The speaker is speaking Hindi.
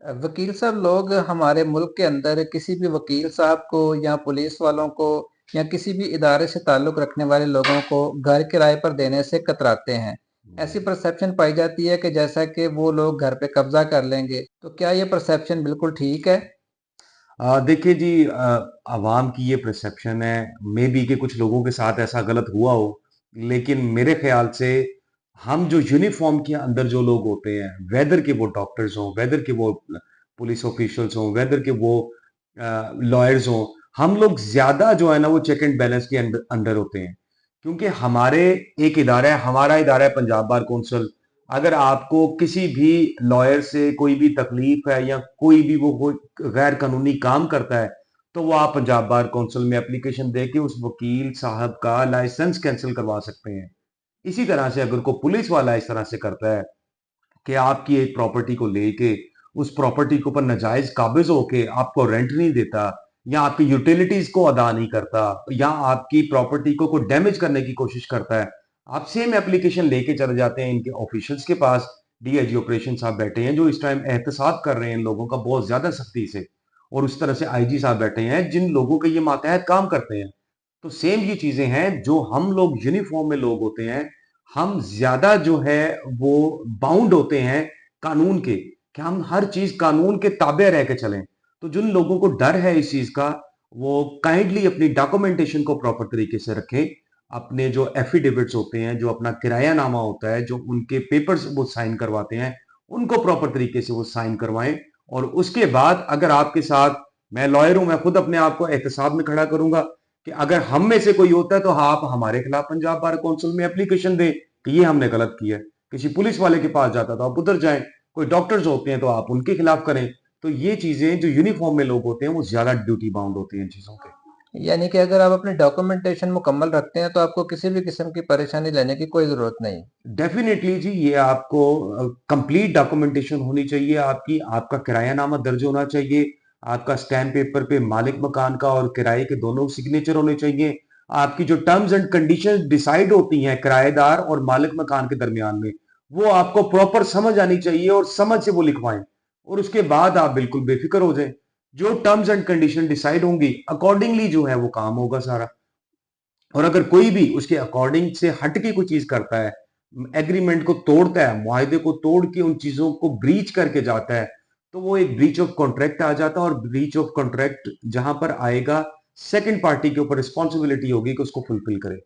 वकील साहब, लोग हमारे मुल्क के अंदर किसी भी वकील साहब को या पुलिस वालों को या किसी भी इदारे से ताल्लुक रखने वाले लोगों को घर किराए पर देने से कतराते हैं। ऐसी हम्म। परसेप्शन पाई जाती है कि जैसा कि वो लोग घर पे कब्जा कर लेंगे। तो क्या ये परसेप्शन बिल्कुल ठीक है? देखिए जी, आवाम की ये परसेप्शन है, मे बी कि कुछ लोगों के साथ ऐसा गलत हुआ हो, लेकिन मेरे ख्याल से हम जो यूनिफॉर्म के अंदर जो लोग होते हैं, वेदर के वो डॉक्टर्स हों, वेदर के वो पुलिस ऑफिशियल्स हों, वेदर के वो लॉयर्स हों, हम लोग ज्यादा जो है ना वो चेक एंड बैलेंस के अंदर अंदर होते हैं। क्योंकि हमारे एक इदारा है, हमारा इदारा है पंजाब बार कौंसिल। अगर आपको किसी भी लॉयर से कोई भी तकलीफ है या कोई भी वो कोई गैर कानूनी काम करता है, तो वो आप पंजाब बार कौंसिल में एप्लीकेशन दे के उस वकील साहब का लाइसेंस कैंसिल करवा सकते हैं। इसी तरह से अगर कोई पुलिस वाला इस तरह से करता है कि आपकी एक प्रॉपर्टी को लेके उस प्रॉपर्टी के ऊपर नाजायज काबिज होके आपको रेंट नहीं देता, या आपकी यूटिलिटीज को अदा नहीं करता, या आपकी प्रॉपर्टी को कोई डैमेज करने की कोशिश करता है, आप सेम एप्लीकेशन लेके चले जाते हैं इनके ऑफिशियल्स के पास। डीआईजी ऑपरेशन साहब बैठे हैं जो इस टाइम एहतसाब कर रहे हैं इन लोगों का बहुत ज्यादा सख्ती से, और उस तरह से आईजी साहब बैठे हैं जिन लोगों के ये मातहत काम करते हैं। तो सेम ये चीजें हैं, जो हम लोग यूनिफॉर्म में लोग होते हैं, हम ज्यादा जो है वो बाउंड होते हैं कानून के, कि हम हर चीज कानून के ताबे रह के चलें। तो जिन लोगों को डर है इस चीज का, वो काइंडली अपनी डॉक्यूमेंटेशन को प्रॉपर तरीके से रखें। अपने जो एफिडेविट्स होते हैं, जो अपना किराया नामा होता है, जो उनके पेपर्स वो साइन करवाते हैं, उनको प्रॉपर तरीके से वो साइन करवाएं। और उसके बाद अगर आपके साथ, मैं लॉयर हूं, मैं खुद अपने आप को एहतसाब में खड़ा करूंगा कि अगर हम में से कोई होता है तो हाँ, आप हमारे खिलाफ पंजाब बार कौंसिल में एप्लीकेशन दें कि ये हमने गलत किया है। किसी पुलिस वाले के पास जाता तो आप उधर जाएं, कोई डॉक्टर्स होते हैं तो आप उनके खिलाफ करें। तो ये चीजें, जो यूनिफॉर्म में लोग होते हैं वो ज्यादा ड्यूटी बाउंड होते हैं इन चीजों के। यानी कि अगर आप अपनी डॉक्यूमेंटेशन मुकम्मल रखते हैं तो आपको किसी भी किस्म की परेशानी लेने की कोई ज़रूरत नहीं। डेफिनेटली जी, ये आपको कंप्लीट डॉक्यूमेंटेशन होनी चाहिए आपकी, आपका किरायानामा दर्ज होना चाहिए, आपका स्टैम्प पेपर पे मालिक मकान का और किराए के दोनों सिग्नेचर होने चाहिए, आपकी जो टर्म्स एंड कंडीशंस डिसाइड होती हैं किराएदार और मालिक मकान के दरमियान में, वो आपको प्रॉपर समझ आनी चाहिए और समझ से वो लिखवाएं। और उसके बाद आप बिल्कुल बेफिक्र हो जाएं। जो टर्म्स एंड कंडीशन डिसाइड होंगी अकॉर्डिंगली जो है वो काम होगा सारा। और अगर कोई भी उसके अकॉर्डिंग से हट के कोई चीज करता है, एग्रीमेंट को तोड़ता है, मुआहदे को तोड़ के उन चीजों को ब्रीच करके जाता है, तो वो एक ब्रीच ऑफ कॉन्ट्रैक्ट आ जाता है। और ब्रीच ऑफ कॉन्ट्रैक्ट जहां पर आएगा, सेकंड पार्टी के ऊपर रिस्पॉन्सिबिलिटी होगी कि उसको फुलफिल करे।